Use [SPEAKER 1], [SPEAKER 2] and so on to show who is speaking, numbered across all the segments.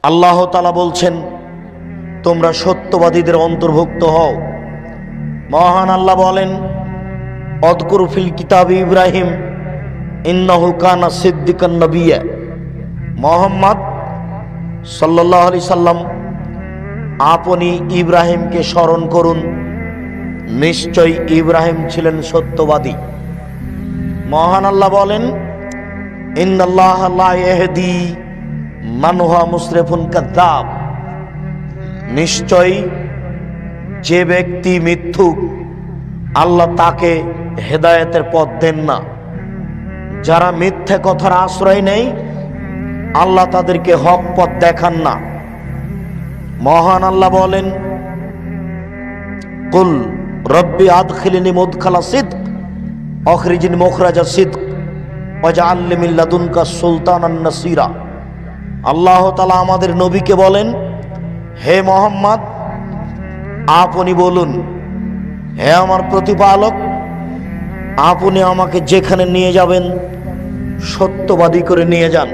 [SPEAKER 1] আল্লাহ তাআলা বলছেন, তোমরা সত্যবাদীদের অন্তর্ভুক্ত হও। মহান আল্লাহ বলেন, অযকুরু ফিল কিতাবি ইব্রাহিম ইন্নাহু কানা সিদ্দিকান নবিয়্যা। মুহাম্মদ সাল্লাল্লাহু আলাইহি সাল্লাম, আপনি ইব্রাহিমকে স্মরণ করুন, নিশ্চয় ইব্রাহিম ছিলেন সত্যবাদী। মহান আল্লাহ বলেন, ইন্নাল্লাহা লা ইয়াহদি মান হুয়া মুসরিফুন কাযযাব। নিশ্চয় যে ব্যক্তি মিথ্যুক, আল্লাহ তাকে হেদায়েতের পথ দেন না। যারা মিথ্যে কথার আশ্রয় নেয়, আল্লাহ তাদেরকে হক পথ দেখান না। মহান আল্লাহ বলেন, কুল রব্বি আদখিলনি মুদখালা সিদক আখরিজনি মুখরাজা সিদক ওয়াজআলনি মিন লাদুনকা সুলতানান নাসিরা। আল্লাহ তাআলা আমাদের নবীকে বলেন, হে মুহাম্মদ, আপনি বলুন, হে আমার প্রতিপালক, আপনি আমাকে যেখানে নিয়ে যাবেন সত্যবাদী করে নিয়ে যান।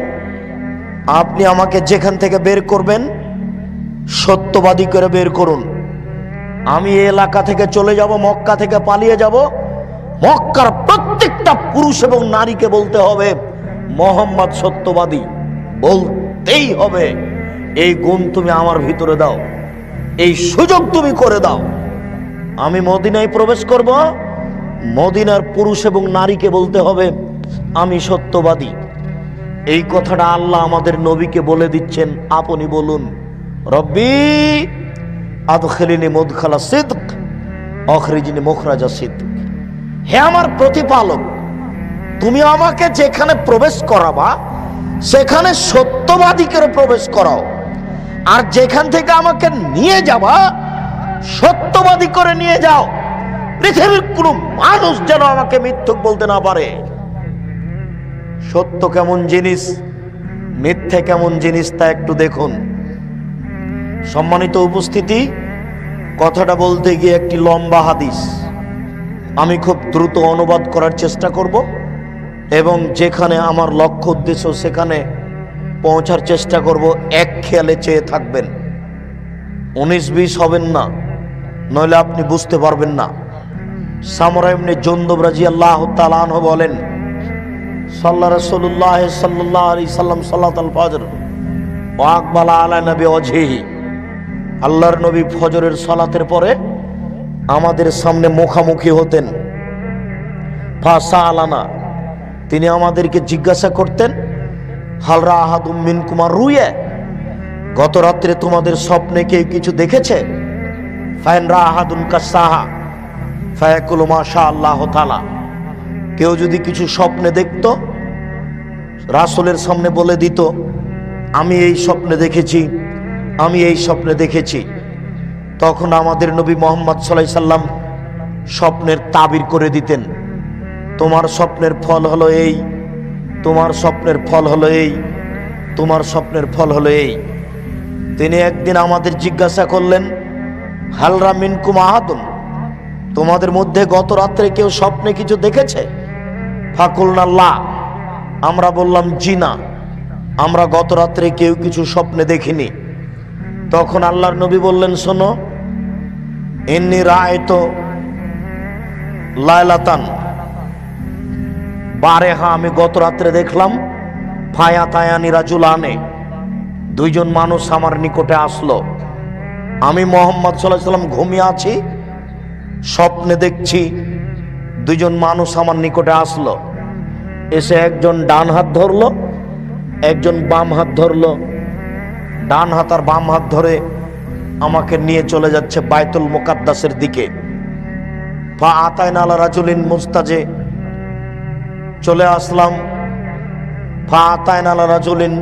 [SPEAKER 1] আপনি আমাকে যেখান থেকে বের করবেন সত্যবাদী করে বের করুন। আমি এই এলাকা থেকে চলে যাব, মক্কা থেকে পালিয়ে যাব, মক্কার প্রত্যেকটা পুরুষ এবং নারীকে বলতে হবে মুহাম্মদ সত্যবাদী, বলতেই হবে। এই গুণ তুমি আমার ভিতরে দাও, এই সুযোগ তুমি করে দাও। আমি মদিনায় প্রবেশ করব, মদিনার পুরুষ এবং নারীকে বলতে হবে আমি সত্যবাদী। এই কথাটা আল্লাহ আমাদের নবীকে বলে দিচ্ছেন। আপনি বলুন, রব্বি আদখিলনি মুদখালা সিদক আখরিজনি মুখরাজা সিদক। হে আমার প্রতিপালক, তুমি আমাকে যেখানে প্রবেশ করাবা সেখানে সত্যবাদী করে প্রবেশ করাও, আর যেখান থেকে আমাকে নিয়ে যাবা সত্যবাদী করে নিয়ে যাও। পৃথিবীর কোনো মানুষ যেন আমাকে মিথ্যুক বলতে না পারে। সত্য কেমন জিনিস, মিথ্যে কেমন জিনিস, তা একটু দেখুন। সম্মানিত উপস্থিতি, কথাটা বলতে গিয়ে একটি লম্বা হাদিস, আমি খুব দ্রুত অনুবাদ করার চেষ্টা করব এবং যেখানে আমার লক্ষ্য উদ্দেশ্য সেখানে পৌঁছার চেষ্টা করব। এক খেয়ালে চেয়ে থাকবেন, 19-20 হবেন না, নইলে আপনি বুঝতে পারবেন না। সামরা ইবনে জুনদুব রাদিয়াল্লাহু তাআলা আনহু বলেন, সাল্লা রাসূলুল্লাহ সাল্লাল্লাহু আলাইহি সাল্লাম সালাতুল ফজর ওয়া আকবালা আলা নবী ওয়াজহিহি। আল্লাহর নবী ফজরের সালাতের পরে আমাদের সামনে মুখামুখি হতেন। ফাসালানা, তিনি আমাদেরকে জিজ্ঞাসা করতেন, হাল রাআহাদুম মিনকুম রুয়া, গত রাত্রে তোমাদের স্বপ্নে কেউ কিছু দেখেছে? ফাইন রাআহাদুন কাসাহা ফায়াকুলু মাশাআল্লাহু তাআলা। কেউ যদি কিছু স্বপ্নে দেখত, রাসূলের সামনে বলে দিত, আমি এই স্বপ্নে দেখেছি, আমি এই স্বপ্নে দেখেছি। তখন আমাদের নবী মুহাম্মদ সাল্লাল্লাহু আলাইহি সাল্লাম স্বপ্নের তাবির করে দিতেন, তোমার স্বপ্নের ফল হলো এই, তোমার স্বপ্নের ফল হলো এই, তোমার স্বপ্নের ফল হলো এই। তিনি একদিন আমাদের জিজ্ঞাসা করলেন, হালরা মিনকুম আহাদুন, তোমাদের মধ্যে গত রাত্রে কেউ স্বপ্নে কিছু দেখেছে? ফাকুলনা লা, আমরা বললাম জি না, আমরা গত রাত্রে কেউ কিছু স্বপ্নে দেখিনি। তখন আল্লাহর নবী বললেন, শোনো, ইন্নী রাআইতু লাইলাতান বারেহা, আমি গত রাত্রে দেখলাম, ফায়াতায়ানি রাজুলানে, দুইজন মানুষ আমার নিকটে আসলো। আমি মুহাম্মদ সাল্লাল্লাহু আলাইহি সাল্লাম ঘুমিয়ে আছি, স্বপ্নে দেখছি দুইজন মানুষ আমার নিকটে আসলো। এসে একজন ডান হাত ধরলো, একজন বাম হাত ধরলো। ডান হাত আর বাম হাত ধরে আমাকে নিয়ে চলে যাচ্ছে বাইতুল মুকাদ্দাসের দিকে। ফা আতাইনা আলা রাজুলিন মুস্তাজে, চলে আসলাম। ফা আতাইনা আলা রাজুলিন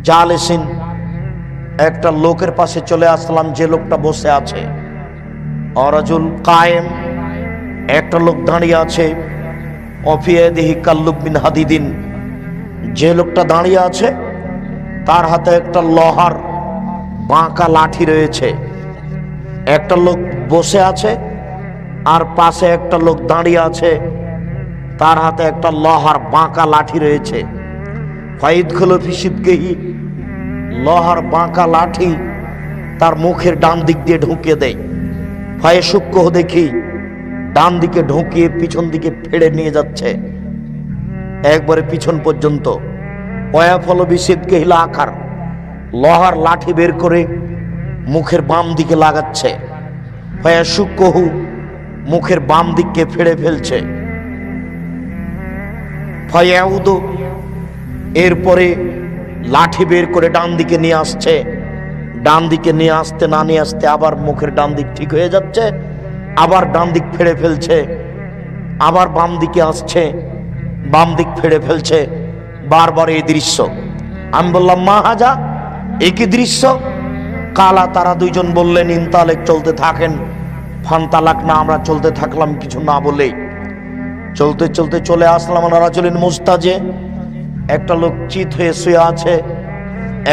[SPEAKER 1] জালিসিন, একটা লোকের পাশে চলে আসলাম, যে লোকটা বসে আছে। অরাজুল কায়েম, একটা লোক দাঁড়িয়ে আছে। অফিয়াদিহি কাল্লুব বিন হাদিদিন, যে লোকটা দাঁড়িয়ে আছে তার হাতে একটা লোহার বাঁকা লাঠি রয়েছে। একটা লোক বসে আছে আর পাশে একটা লোক দাঁড়িয়ে আছে, তার হাতে একটা লোহার বাঁকা লাঠি রয়েছে। ফাইদখুলু ফি সিদকিহি, লোহার বাঁকা লাঠি তার মুখের ডান দিক দিয়ে ঢুকিয়ে দেয়। ভয়ে সূক্ষ্ম দেখি ডান দিকে ঢুকিয়ে পিছন দিকে ফেড়ে নিয়ে যাচ্ছে একবারে পিছন পর্যন্ত। ওয়াফল বিসিদকে হিলা আকার লোহার লাঠি বের করে মুখের বাম দিকে লাগাচ্ছে। ভয়ে সূক্ষ্ম মুখের বাম দিককে ফেড়ে ফেলছে। ফয়াউদ এরপরে লাঠি বের করে ডান দিকে নিয়ে আসছে। ডান দিকে নিয়ে আসতে না নিয়ে আসতে আবার মুখের ডান দিক ঠিক হয়ে যাচ্ছে, আবার ডান দিক ফেড়ে ফেলছে, আবার বাম দিকে আসছে, বাম দিক ফেড়ে ফেলছে। বারবার এই দৃশ্য। আমি বললাম মা হাজা, একই দৃশ্য? কালা তারা দুইজন বললেন ইনতালেক, চলতে থাকেন। ফান্তালাক না, আমরা চলতে থাকলাম কিছু না বলেই। চলতে চলতে চলে আসলাম রাজুলিন মুস্তাজে। একটা লোক চিত হয়ে শুয়ে আছে,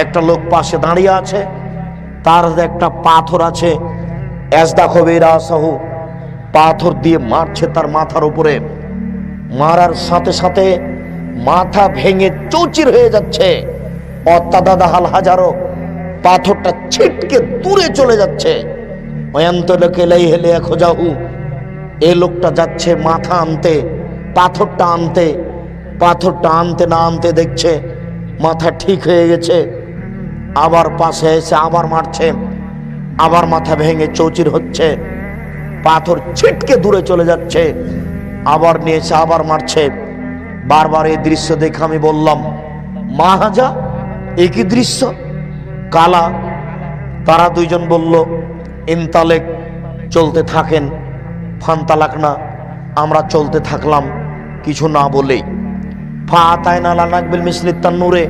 [SPEAKER 1] একটা লোক পাশে দাঁড়িয়ে আছে, তার একটা পাথর আছে। এজদা খবেরা সাহু পাথর দিয়ে মারছে তার মাথার উপরে। মারার সাথে সাথে মাথা ভেঙে চৌচির হয়ে যাচ্ছে। অত্যাদাদাহাল হাজারো পাথরটা ছিটকে দূরে চলে যাচ্ছে। এই লোকটা যাচ্ছে মাথা আনতে, পাথরটা আনতে। পাথরটা আনতে না আনতে দেখছে মাথা ঠিক হয়ে গেছে। আবার পাশে এসে আবার মারছে, আবার মাথা ভেঙে চৌচির হচ্ছে। পাথর ছিটকে দূরে চলে যাচ্ছে, আবার নিয়ে এসে আবার মারছে। বারবার এই দৃশ্য দেখে আমি বললাম মা হাজা, একই দৃশ্য? কালা তারা দুইজন বলল ইনতালেক, চলতে থাকেন। ফান্তালাক না, আমরা চলতে থাকলাম কিছু না বলেই। ফাতায়না লা নাকবিল মিসলিত তান্নুরে,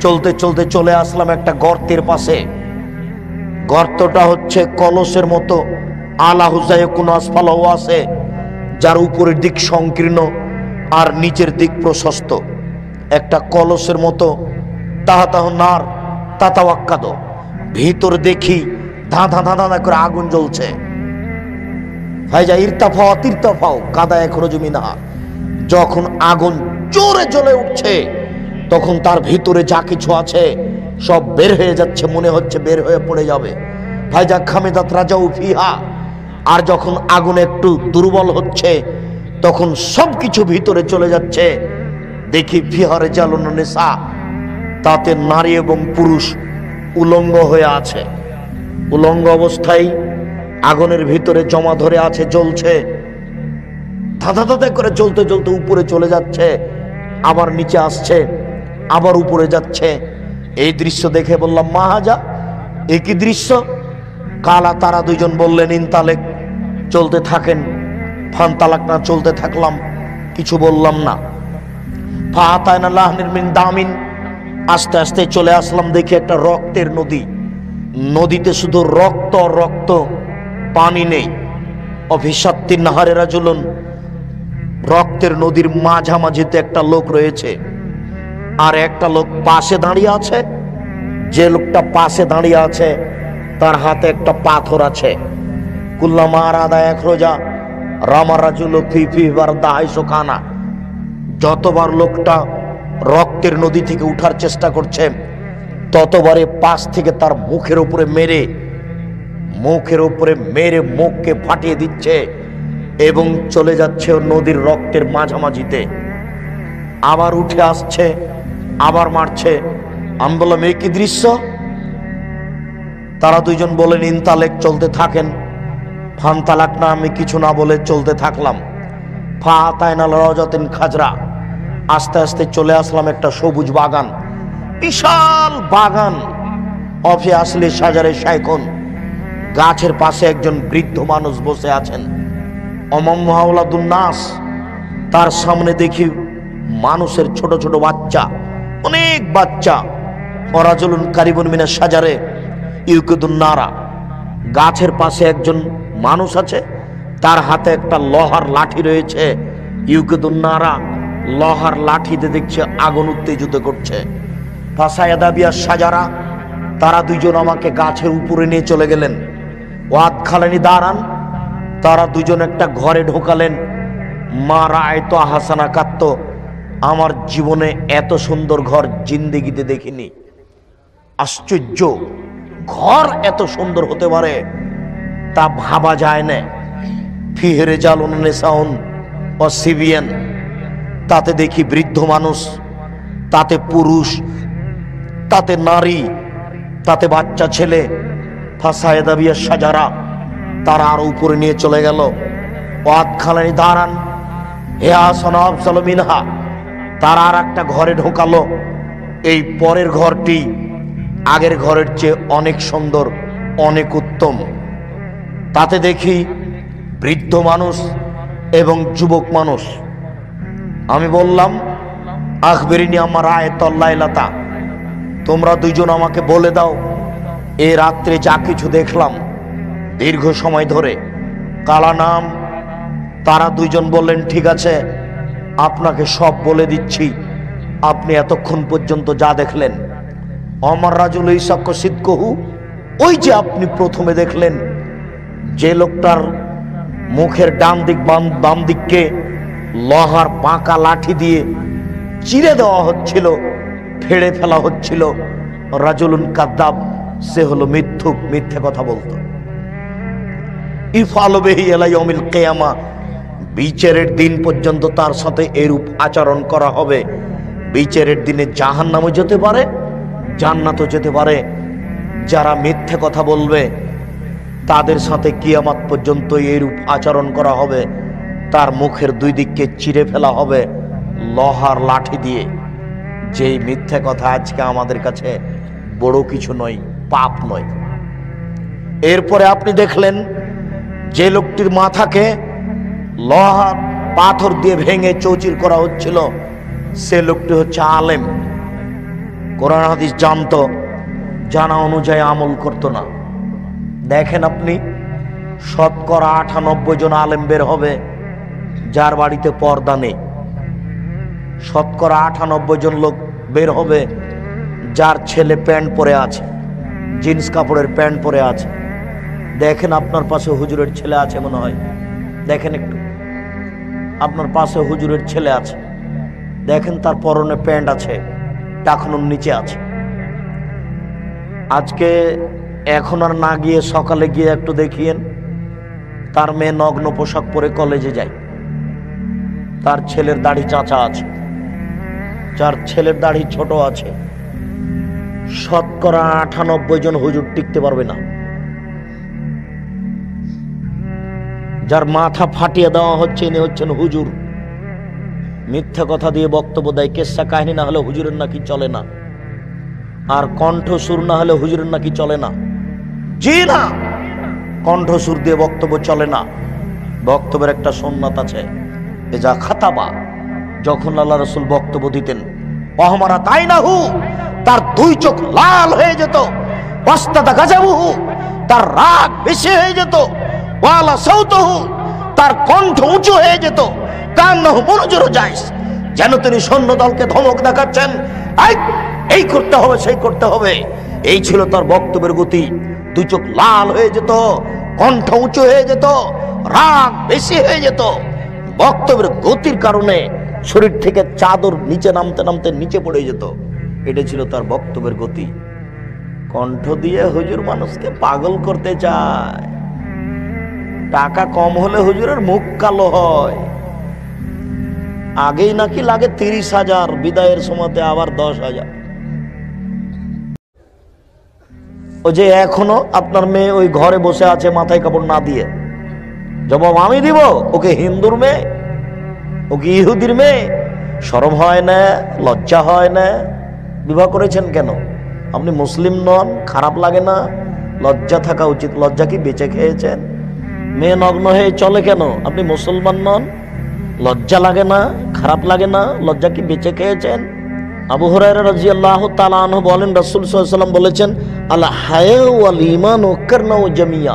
[SPEAKER 1] চলতে চলতে চলে আসলাম একটা গর্তের পাশে। গর্তটা হচ্ছে কলসের মতো, আলা হুজায় কোন আসফালাও আছে, যার উপরের দিক সংকীর্ণ আর নিচের দিক প্রশস্ত। একটা কলসের মতো। তাহাতাহ নার তাতাওয়াক্কাদ, ভিতর দেখি ধাঁধা ধাঁধা করে আগুন জ্বলছে। ভাইজা ইরতাফাও তিরতাফাও কাদা এখনো জমিনা। যখন আগুন জোরে জ্বলে উঠছে তখন তার ভিতরে যা কিছু আছে সব বের হয়ে যাচ্ছে, মনে হচ্ছে বের হয়ে পড়ে যাবে। ভাইজা খামেদাত রাজাউ ফিহা। আর যখন আগুন একটু দুর্বল হচ্ছে তখন সব কিছু ভিতরে চলে যাচ্ছে। দেখি ফিহারে জালুন নেশা, তাতে নারী এবং পুরুষ উলঙ্গ হয়ে আছে। উলঙ্গ অবস্থায় আগুনের ভিতরে জমা ধরে আছে, জ্বলছে। ধাঁধা ধাঁধা করে চলতে চলতে উপরে চলে যাচ্ছে, আবার নিচে আসছে, আবার উপরে যাচ্ছে। এই দৃশ্য দেখে বললাম মা হাজা, একই দৃশ্য? কালা তারা দুইজন বললেন ইনতালেক, চলতে থাকেন। ফান্তালাক না, চলতে থাকলাম কিছু বললাম না। ফাতায়না লাহনির মিন দামিন, আস্তে আস্তে চলে আসলাম। দেখি একটা রক্তের নদী। নদীতে শুধু রক্ত রক্ত, পানি নেই। অভিশাত্তির নাহারেরা জ্বলুন, রক্তের নদীর মাঝামাঝিতে একটা লোক রয়েছে, আর একটা লোক পাশে দাঁড়িয়ে আছে। যে লোকটা পাশে দাঁড়িয়ে আছে তার হাতে একটা পাথর আছে। কুল্লামা আরাদা একরোজা রামার রাজুল ফি ফি বার দাহাইশো খানা। যতবার লোকটা রক্তের নদী থেকে উঠার চেষ্টা করছে ততবারে পাশ থেকে তার মুখের উপরে মেরে মুখকে ফাটিয়ে দিচ্ছে এবং চলে যাচ্ছে নদীর রক্তের মাঝামাঝিতে। আবার উঠে আসছে, আবার মারছে। আমি বললাম এই কি দৃশ্য? তারা দুইজন বলেন ইনতালেক, চলতে থাকেন। ফান্তালাক না, আমি কিছু না বলে চলতে থাকলাম। ফাতায়নাল রাজাতিন খাজরা, আস্তে আস্তে চলে আসলাম একটা সবুজ বাগান, বিশাল বাগান। অফে আসলে সাজারে শাইখুন, গাছের পাশে একজন বৃদ্ধ মানুষ বসে আছেন। অমাম হাওলাদুন নাস, তার সামনে দেখি মানুষের ছোট ছোট বাচ্চা, অনেক বাচ্চা। অরাজুলুন কারিবুন মিনা সাজারে ইউকুদুন নারা, গাছের পাশে একজন মানুষ আছে, তার হাতে একটা লোহার লাঠি রয়েছে। ইউকুদুন নারা, লোহার লাঠিতে দেখছে আগুন উত্তেজিত করছে। ফাসায়াদাবিয়া সাজারা, তারা দুইজন আমাকে গাছের উপরে নিয়ে চলে গেলেন। ওয়াদ খালানি দাঁড়ান, তারা দুজন একটা ঘরে ঢোকালেন। মা রায়তো হাসানা কাত্ত, আমার জীবনে এত সুন্দর ঘর জিন্দেগিতে দেখিনি। আশ্চর্য, ঘর এত সুন্দর হতে পারে তা ভাবা যায় না। ফিহে রিজালুন নিসাউন ও সিবিয়ান, তাতে দেখি বৃদ্ধ মানুষ, তাতে পুরুষ, তাতে নারী, তাতে বাচ্চা ছেলে। ফাসায়দা বিয়া সাজারা, তারা আরো উপরে নিয়ে চলে গেল। ওয়াদ খালানি দাঁড়ান হে আসন আফসাল মিনহা, তারা আর একটা ঘরে ঢোকালো। এই পরের ঘরটি আগের ঘরের চেয়ে অনেক সুন্দর, অনেক উত্তম। তাতে দেখি বৃদ্ধ মানুষ এবং যুবক মানুষ। আমি বললাম আখবেরিনি আমার আয়াতুল্লাইলাতা, তোমরা দুইজন আমাকে বলে দাও এ রাত্রে যা কিছু দেখলাম দীর্ঘ সময় ধরে কালা নাম। তারা দুইজন বললেন ঠিক আছে, আপনাকে সব বলে দিচ্ছি। আপনি এতক্ষণ পর্যন্ত যা দেখলেন, আমার রাজুল ইসাক্য সিদ্ধকহু, ওই যে আপনি প্রথমে দেখলেন যে লোকটার মুখের ডান দিক বাম দিককে লোহার বাঁকা লাঠি দিয়ে চিরে দেওয়া হচ্ছিল, ফেড়ে ফেলা হচ্ছিল, রাজুলুন কাদ্দাব, সে হলো মিথ্যুক, মিথ্যে কথা বলতো। ইফআলু বিহি ইলা ইয়াউমিল কিয়ামা, বিচারের দিন পর্যন্ত তার সাথে এরূপ আচরণ করা হবে। বিচারের দিনে জাহান্নামে যেতে পারে, জান্নাতও যেতে পারে। যারা মিথ্যে কথা বলবে তাদের সাথে কিয়ামত পর্যন্ত এরূপ আচরণ করা হবে। তার মুখের দুই দিককে চিরে ফেলা হবে লোহার লাঠি দিয়ে। যেই মিথ্যে কথা আজকে আমাদের কাছে বড় কিছু নয়, পাপ নয়। এরপরে আপনি দেখলেন যে লোকটির মাথাকে লোহার পাথর দিয়ে ভেঙে চৌচির করা হচ্ছিল, সে লোকটি হচ্ছে আলেম, কোরআন হাদিস জানতো, জানা অনুযায়ী আমল করতো না। দেখেন আপনি, শতকরা 98 জন আলেম বের হবে যার বাড়িতে পর্দা নেই। শতকরা 98 জন লোক বের হবে যার ছেলে প্যান্ট পরে আছে, জিন্স কাপড়ের প্যান্ট পরে আছে। দেখেন আপনার পাশে হুজুরের ছেলে আছে মনে হয়, দেখেন একটু, আপনার পাশে হুজুরের ছেলে আছে, দেখেন তার পরনে প্যান্ট আছে, টাকনুর নিচে আছে। আজকে এখন আর না গিয়ে সকালে গিয়ে একটু দেখিয়েন, তার মেয়ে নগ্ন পোশাক পরে কলেজে যায়, তার ছেলের দাড়ি চাচা আছে, যার ছেলের দাড়ি ছোট আছে। শতকরা 98 জন হুজুর টিকতে পারবে না। যার মাথা ফাটিয়ে দেওয়া হচ্ছে ইনি হচ্ছেন হুজুর। মিথ্যা কথা দিয়ে বক্তব্য দেয়, কেসা কাহিনী না হলে হুজুরের নাকি চলে না, আর কণ্ঠসুর না হলে হুজুরের নাকি চলে না। জি না, কণ্ঠসুর দিয়ে বক্তব্য চলে না। বক্তব্যের একটা সুন্নাত আছে, এ যা খাতাবা, যখন আল্লাহ রাসূল বক্তব্য দিতেন, অহমারা তাই না হু, তার দুই চোখ লাল হয়ে যেত, ওয়াস্তাদা গাজাবুহু, তার রাগ বেশি হয়ে যেত, ওয়ালা সাউতুহু, তার কণ্ঠ উঁচু হয়ে যেত, কান্নাহু মুনজিরু জাইস, যেন তিনি সৈন্য দলকে ধমক দেখাচ্ছেন, এই করতে হবে, সেই করতে হবে। এই ছিল তার বক্তব্যের গতি। দুই চোখ লাল হয়ে যেত, কণ্ঠ উঁচু হয়ে যেত, রাগ বেশি হয়ে যেত। বক্তব্যের গতির কারণে শরীর থেকে চাদর নিচে নামতে নামতে নিচে পড়ে যেত। এটা ছিল তার বক্তব্যের গতি। কণ্ঠ দিয়ে হুজুর মানুষকে পাগল করতে চায়। টাকা কম হলে হুজুরের মুখ কালো হয়। আগেই নাকি লাগে 30,000, বিদায়ের সময়তে আবার 10,000। ওই যে এখনো আপনার মেয়ে ওই ঘরে বসে আছে মাথায় কাপড় না দিয়ে, জবাব আমি দিব। ওকে হিন্দুর মেয়ে, ওকে ইহুদির মেয়ে, শরম হয় না, লজ্জা হয় না? বিবাহ করেছেন কেন? আপনি মুসলিম নন, খারাপ লাগে না? লজ্জা থাকা উচিত। লজ্জা কি বেঁচে খেয়েছেন? মেয়ে নগ্ন হয়ে চলে কেন? আপনি মুসলমান নন, লজ্জা লাগে না, খারাপ লাগে না? লজ্জা কি বেঁচে খেয়েছেন? আবু হুরায়রা রাদিয়াল্লাহু তাআলা আনহু বলেন, রাসূল সাল্লাল্লাহু আলাইহি ওয়াসাল্লাম বলেছেন, আল হায়া ওয়াল ঈমান কারনাউ জামিয়া,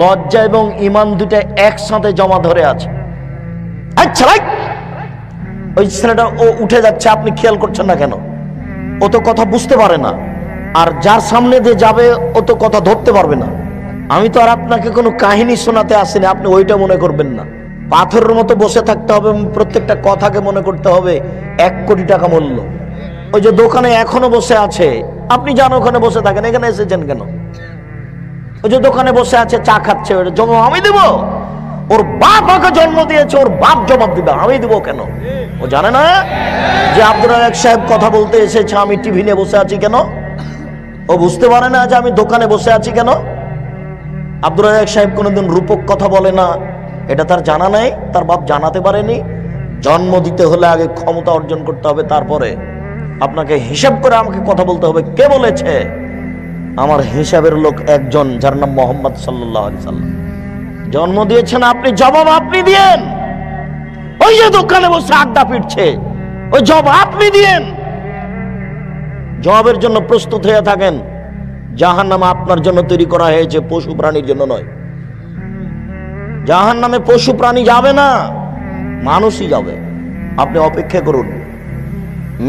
[SPEAKER 1] লজ্জা এবং ঈমান দুটো একসাথে জমা ধরে আছে। আচ্ছা ভাই, ওই ছেলেটা ও উঠে যাচ্ছে, আপনি খেয়াল করছেন না কেন? ও তো কথা বুঝতে পারে না, আর যার সামনে দিয়ে যাবে ও তো কথা ধরতে পারবে না। আমি তো আর আপনাকে কোনো কাহিনী শোনাতে আসিনি, আপনি ওইটা মনে করবেন না। পাথরের মতো বসে থাকতে হবে, প্রত্যেকটা কথাকে মনে করতে হবে 1 কোটি টাকা মূল্য। ওই যে দোকানে এখনো বসে আছে, আপনি যান ওখানে বসে থাকেন, এখানে এসেছেন কেন? ওই যে দোকানে বসে আছে চা খাচ্ছে, জবাব আমি দেব? ওর বাপ ওকে জন্ম দিয়েছে, ওর বাপ জবাব দিবে, আমি দিব কেন? ও জানে না যে আব্দুর রাজ্জাক সাহেব কথা বলতে এসেছে, আমি টিভি নিয়ে বসে আছি কেন? ও বুঝতে পারে না যে আমি দোকানে বসে আছি কেন? আব্দুর রাজ্জাক সাহেব কোনোদিন রূপক কথা বলে না, এটা তার জানা নাই, তার বাপ জানাতে পারেনি। জন্ম দিতে হলে আগে ক্ষমতা অর্জন করতে হবে, তারপরে আপনাকে হিসাব করে আমাকে কথা বলতে হবে। কে বলেছে? আমার হিসাবের লোক একজন, যার নাম মোহাম্মদ সাল্লাল্লাহু আলাইহি সাল্লাম। জন্ম দিয়েছেন আপনি, জবাব আপনি দিয়েন। ওই যে দোকানে বসে আড্ডা পিটছে, ওই জবাব আপনি দিয়েন। জবাবের জন্য প্রস্তুত হয়ে থাকেন। জাহান্নাম আপনার জন্য তৈরি করা হয়েছে, পশু প্রাণীর জন্য নয়। জাহান্নামে পশু প্রাণী যাবে না, মানুষই যাবে। আপনি অপেক্ষা করুন।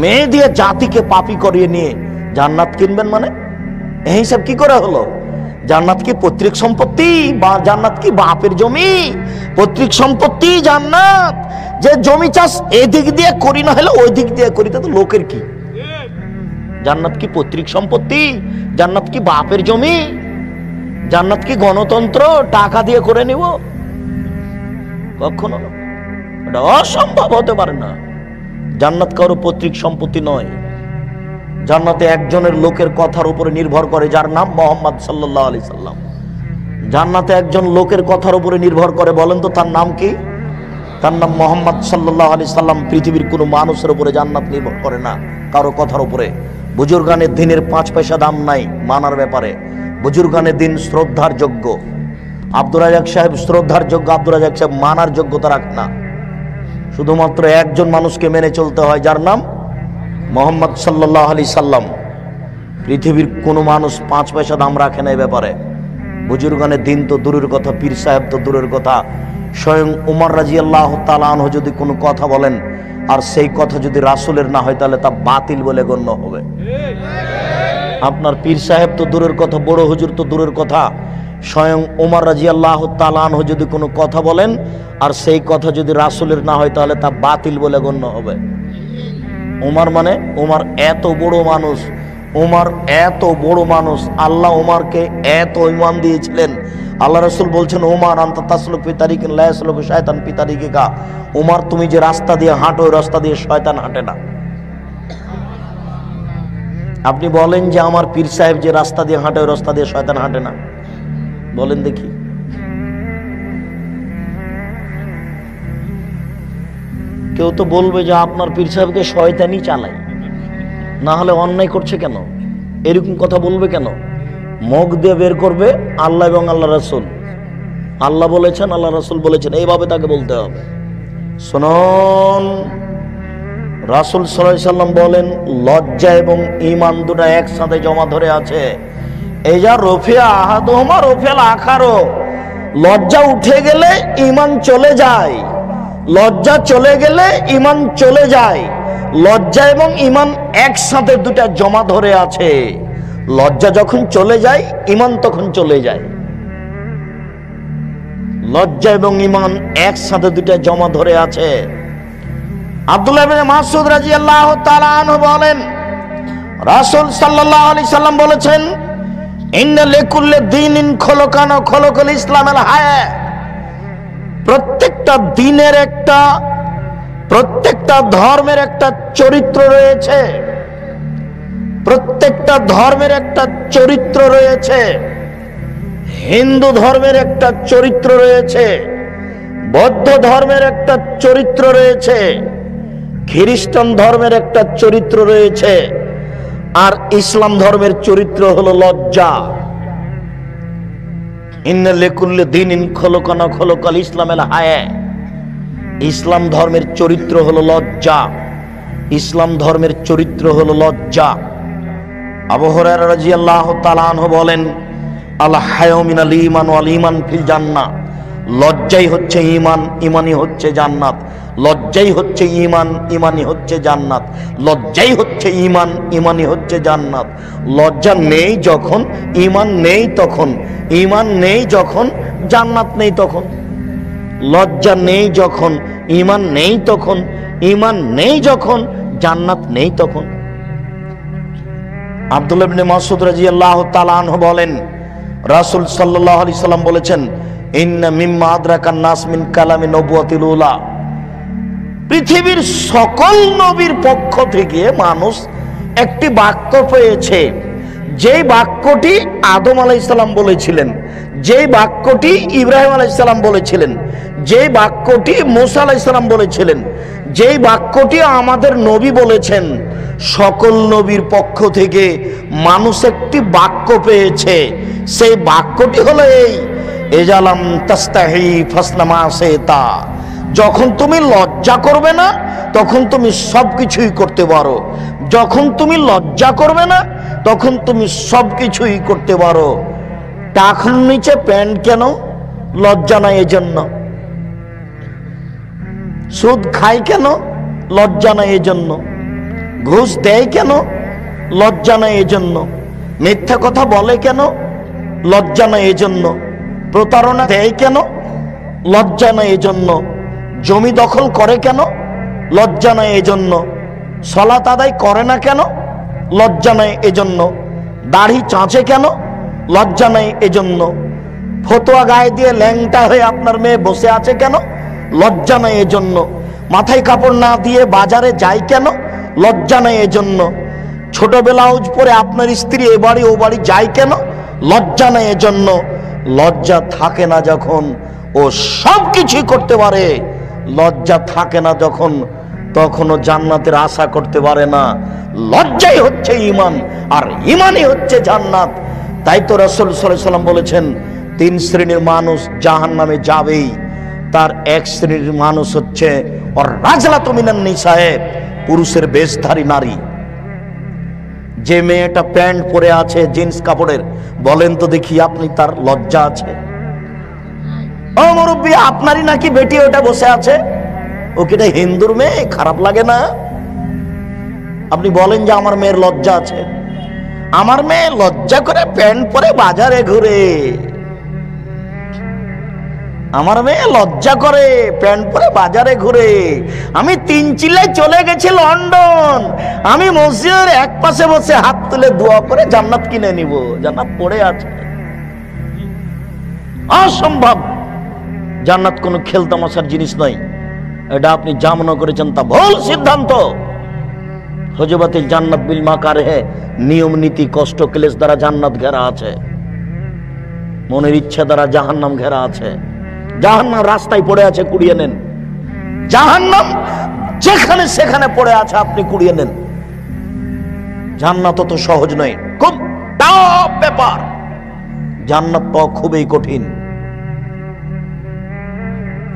[SPEAKER 1] মেয়ে দিয়ে জাতিকে পাপী করিয়ে নিয়ে জান্নাত কিনবেন মানে? এই হিসাব কি করে হলো? জান্নাত কি পৈতৃক সম্পত্তি, বা জান্নাত কি বাপের জমি? পৈতৃক সম্পত্তি জান্নাত। যে জমি চাষ এদিক দিয়ে করি না হলে ওই দিক দিয়ে করি, তো লোকের কি? জান্নাত কি পৈতৃক সম্পত্তি? জান্নাত কি বাপের জমি? জান্নাত কি গণতন্ত্র টাকা দিয়ে করে নিব? কখনো এটা অসম্ভব, হতে পারে না। জান্নাত কারো পৈতৃক সম্পত্তি নয়। জান্নাতে একজনের লোকের কথার উপরে নির্ভর করে, যার নাম মোহাম্মদ সাল্লাল্লাহু আলাইহি সাল্লাম। জান্নাতে একজন লোকের কথার উপরে নির্ভর করে, বলেন তো তার নাম কি? তার নাম মোহাম্মদ সাল্লাল্লাহু আলাইহি সাল্লাম। পৃথিবীর কোনো মানুষের উপরে জান্নাত নির্ভর করে না, কারো কথার উপরে। বুজুর্গানের দিনের 5 পয়সা দাম নাই মানার ব্যাপারে। বুজুর্গানের দিন শ্রদ্ধার যোগ্য। আব্দুর রাজ্জাক সাহেব শ্রদ্ধার যোগ্য, আব্দুর রাজ্জাক সাহেব মানার যোগ্যতা রাখে না। শুধুমাত্র একজন মানুষকে মেনে চলতে হয়, যার নাম মোহাম্মদ সাল্লাল্লাহু আলাইহি সাল্লাম। পৃথিবীর কোনো মানুষ 5 পয়সা দাম রাখে না এই ব্যাপারে। বুজুর্গানের দিন তো দূরের কথা, পীর সাহেব তো দূরের কথা, স্বয়ং উমর রাদিয়াল্লাহু তাআলা আনহু যদি কোনো কথা বলেন আর সেই কথা যদি রাসূলের না হয়, তাহলে তা বাতিল বলে গণ্য হবে। আপনার পীর সাহেব তো দূরের কথা, বড় হুজুর তো দূরের কথা, স্বয়ং উমর রাদিয়াল্লাহু তাআলা আনহু যদি কোনো কথা বলেন আর সেই কথা যদি রাসূলের না হয়, তাহলে তা বাতিল বলে গণ্য হবে। উমর মানে, উমর এত বড় মানুষ, উমর এত বড় মানুষ, আল্লাহ উমরকে এত ঈমান দিয়েছিলেন। আল্লাহ রাসূল বলছেন, উমর আনতা তাসলুক ফি তারিকিন লা ইয়াসলুকু শায়তান ফি তারিকিকা। উমর, তুমি যে রাস্তা দিয়ে হাঁটো, ওই রাস্তা দিয়ে শয়তান হাঁটে না। আপনি বলেন যে আমার পীর সাহেব যে রাস্তা দিয়ে হাঁটে, ওই রাস্তা দিয়ে শয়তান হাঁটে না, বলেন দেখি। কেউ তো বলবে যে আপনার পীর সাহেবকে শয়তানি চালায়, না হলে অন্যায় করছে কেন, এরকম কথা বলবে কেন? মুখ দিয়ে বের করবে আল্লাহ এবং আল্লাহ রাসূল। আল্লাহ বলেছেন, আল্লাহ রাসূল বলেছেন, এইভাবে তাকে বলতে হবে। শুনুন, রাসূল সাল্লাল্লাহু আলাইহি সাল্লাম বলেন, লজ্জা এবং ঈমান দুটো একসাথে জমা ধরে আছে। এই যা রফিয়া আহাদুহুমা রফিয়াল আখারো, লজ্জা উঠে গেলে ঈমান চলে যায়, লজ্জা চলে গেলে ঈমান চলে যায়। লজ্জা এবং ঈমান একসাথে দুটা জমা ধরে আছে। লজ্জা যখন চলে যায়, ঈমান তখন চলে যায়। লজ্জা এবং ঈমান একসাথে দুটা জমা ধরে আছে। আব্দুল্লাহ ইবনে মাসউদ রাদিয়াল্লাহু তাআলা আনহু বলেন, রাসূল সাল্লাল্লাহু আলাইহি সাল্লাম বলেছেন, ইন্না লিকুল্লি দীনিন খুলুকান ওয়া খুলুকুল ইসলামিল হায়া। প্রত্যেকটা দিনের একটা, প্রত্যেকটা ধর্মের একটা চরিত্র রয়েছে, প্রত্যেকটা ধর্মের একটা চরিত্র রয়েছে। হিন্দু ধর্মের একটা চরিত্র রয়েছে, বৌদ্ধ ধর্মের একটা চরিত্র রয়েছে, খ্রিস্টান ধর্মের একটা চরিত্র রয়েছে, আর ইসলাম ধর্মের চরিত্র হলো লজ্জা। ইন্না লিকুল্লি দীনিন খুলুকান ওয়া খুলুকুল ইসলামিল হায়া। ইসলাম ধর্মের চরিত্র হলো লজ্জা, ইসলাম ধর্মের চরিত্র হলো লজ্জা। আবু হুরায়রা রাদিয়াল্লাহু তাআলা আনহু বলেন, আল হায়া মিনাল ঈমান ওয়াল ঈমান ফিল জান্নাহ। লজ্জাই হচ্ছে ঈমান, ঈমানই হচ্ছে জান্নাত। লজ্জাই হচ্ছে ঈমান, ঈমানই হচ্ছে জান্নাত। লজ্জাই হচ্ছে ঈমান, ঈমানই হচ্ছে জান্নাত। লজ্জা নেই যখন, ঈমান নেই তখন। ঈমান নেই যখন, জান্নাত নেই তখন। লজ্জা নেই যখন, ঈমান নেই তখন। ঈমান নেই যখন, জান্নাত নেই তখন। আব্দুল্লাহ ইবনে মাসউদ রাদিয়াল্লাহু তাআলা আনহু বলেন, রাসূল সাল্লাল্লাহু আলাইহি সাল্লাম বলেছেন, ইন্না মিম্মা আদরাকান নাস মিন কালামি নবুওয়াতিল উলা, পৃথিবীর সকল নবীর পক্ষ থেকে মানুষ একটি বাক্য পেয়েছে, যেই বাক্যটি আদম আলাইহিস সালাম বলেছিলেন, যেই বাক্যটি ইব্রাহিম আলাইহিস সালাম বলেছিলেন, যেই বাক্যটি মুসা আলাইহিস সালাম বলেছিলেন, যেই বাক্যটি আমাদের নবী বলেছেন, সকল নবীর পক্ষ থেকে মানুষ একটি বাক্য পেয়েছে। সেই বাক্যটি হলো এই, এজালাম তাস্তাহি ফাসনামা সেতা, যখন তুমি লজ্জা করবে না তখন তুমি সবকিছুই করতে পারো, যখন তুমি লজ্জা করবে না তখন তুমি সবকিছুই করতে পারো। টাকন নিচে প্যান্ট কেন? লজ্জা নাই এজন্য। সুদ খায় কেন? লজ্জা নাই এজন্য। ঘুষ দেয় কেন? লজ্জা নাই এজন্য। মিথ্যা কথা বলে কেন? লজ্জা নাই এজন্য। প্রতারণা দেয় কেন? লজ্জা নাই এজন্য। জমি দখল করে কেন? লজ্জা নাই এজন্য। সালাত আদায় করে না কেন? লজ্জা নাই এজন্য। দাড়ি চাঁচে কেন? লজ্জা নাই এজন্য। ফতোয়া গায়ে দিয়ে ল্যাংটা হয়ে আপনার মেয়ে বসে আছে কেন? লজ্জা নাই এজন্য। মাথায় কাপড় না দিয়ে বাজারে যায় কেন? লজ্জা নাই এজন্য। ছোট ব্লাউজ পরে আপনার স্ত্রী এ বাড়ি ও বাড়ি যায় কেন? লজ্জা নাই এজন্য। লজ্জা থাকে না যখন ও সব কিছুই করতে পারে, লজ্জা থাকে না যখন তখনও জান্নাতের আশা করতে পারে না। লজ্জাই হচ্ছে ঈমান, আর ঈমানই হচ্ছে জান্নাত। তাই তো রাসূল সাল্লাল্লাহু আলাইহি ওয়াসাল্লাম বলেছেন, তিন শ্রেণীর মানুষ জাহান্নামে যাবেই। তার এক শ্রেণীর মানুষ হচ্ছে ওর রাজলাতু মিনান নিসায়ে, পুরুষের বেশধারী নারী। যে মেয়েটা প্যান্ট পরে আছে জিন্স কাপড়ের, বলেন তো দেখি আপনি তার লজ্জা আছে? ও মুরব্বী, আপনারই নাকি বেটি ওটা বসে আছে, ও কিটা হিন্দুর মেয়ে, খারাপ লাগে না? আপনি বলেন যে আমার মেয়ের লজ্জা আছে। আমার মেয়ে লজ্জা করে প্যান্ট পরে বাজারে ঘুরে, আমার মেয়ে লজ্জা করে প্যান্ট পরে বাজারে ঘুরে। আমি 3 চিল্লায় চলে গেছি লন্ডন, আমি মসজিদের এক পাশে বসে হাত তুলে দোয়া করে জান্নাত কিনে নিব। জান্নাত পড়ে আছে, অসম্ভব। জান্নাত কোনো খেলতামাশার জিনিস নয়। এটা আপনি যা মনে করেছেন তা ভুল সিদ্ধান্ত। হযরতুল জান্নাত বিল মাকারে, নিয়ম নীতি কষ্ট ক্লেশ দ্বারা জান্নাত ঘেরা আছে, মনের ইচ্ছা দ্বারা জাহান্নাম ঘেরা আছে। জাহান্নাম রাস্তায় পড়ে আছে, কুড়িয়ে নেন। জাহান্নাম যেখানে সেখানে পড়ে আছে, আপনি কুড়িয়ে নেন। জান্নাত তো সহজ নয়, খুব টাফ ব্যাপার। জান্নাত পাওয়া খুবই কঠিন।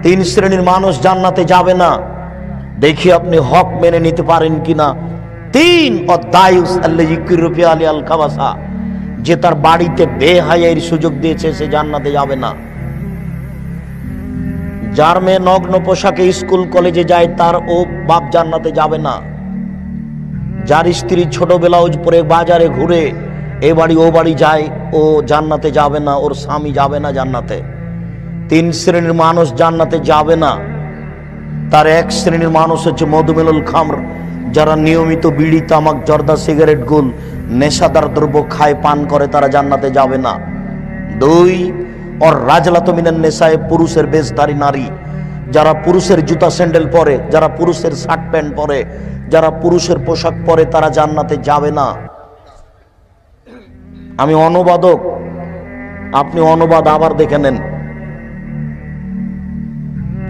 [SPEAKER 1] 3 শ্রেণীর মানুষ জান্নাতে যাবে না। দেখি আপনি হক মেনে নিতে পারেন কিনা। 3 অদায়ুস আল্লাযী কিরফি আলী আল খাবাসা, যে তার বাড়িতে বেহায়ার সুযোগ দিয়েছে সে জান্নাতে যাবে না। যার মেয়ে নগ্ন পোশাকে স্কুল কলেজে যায় তার ও বাপ জান্নাতে যাবে না। যার স্ত্রী ছোট ব্লাউজ পরে বাজারে ঘুরে এ বাড়ি ও বাড়ি যায়, ও জান্নাতে যাবে না, ওর স্বামী যাবে না জান্নাতে। 3 শ্রেণীর মানুষ জান্নাতে যাবে না। তার এক শ্রেণীর মানুষ হচ্ছে মধুমেলুল খামর, যারা নিয়মিত বিড়ি তামাক জর্দা সিগারেট গুল নেশাদার দ্রব্য খায় পান করে, তারা জান্নাতে যাবে না। 2 ওর রাজলাতু মিনান নিসায়ে, পুরুষের বেশধারী নারী, যারা পুরুষের জুতা স্যান্ডেল পরে, যারা পুরুষের শার্ট প্যান্ট পরে, যারা পুরুষের পোশাক পরে, তারা জান্নাতে যাবে না। আমি অনুবাদক, আপনি অনুবাদ আবার দেখে নেন।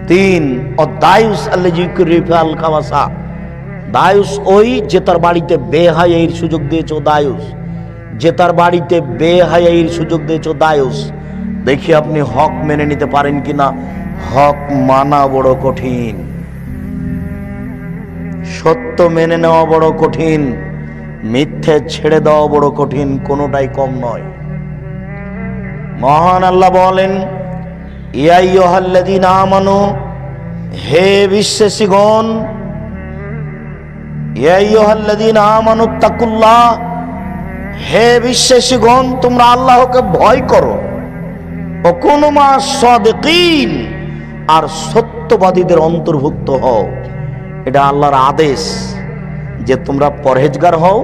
[SPEAKER 1] 3 অদায়ুস আল্লাযী কিরফি আল খাবাসা, দায়ুস ওই যে তার বাড়িতে বেহায়াইর সুযোগ দিয়েছে, দায়ুস যে তার বাড়িতে বেহায়াইর সুযোগ দিয়েছে, দায়ুস। দেখি আপনি হক মেনে নিতে পারেন কিনা। হক মানা বড় কঠিন, সত্য মেনে নেওয়া বড় কঠিন, মিথ্যে ছেড়ে দেওয়া বড় কঠিন, কোনোটাই কম নয়। মহান আল্লাহ বলেন, ইয়া আইয়ুহাল্লাযীনা আমানু, হে বিশ্বাসীগণ, ইয়া আইয়ুহাল্লাযীনা আমানুত্তাকুল্লাহ, হে বিশ্বাসীগণ তোমরা আল্লাহকে ভয় করো। ওয়াকুনু মা'আস সাদিকিন, আর সত্যবাদীদের অন্তর্ভুক্ত হও। এটা আল্লাহর আদেশ যে তোমরা পরহেজগার হও,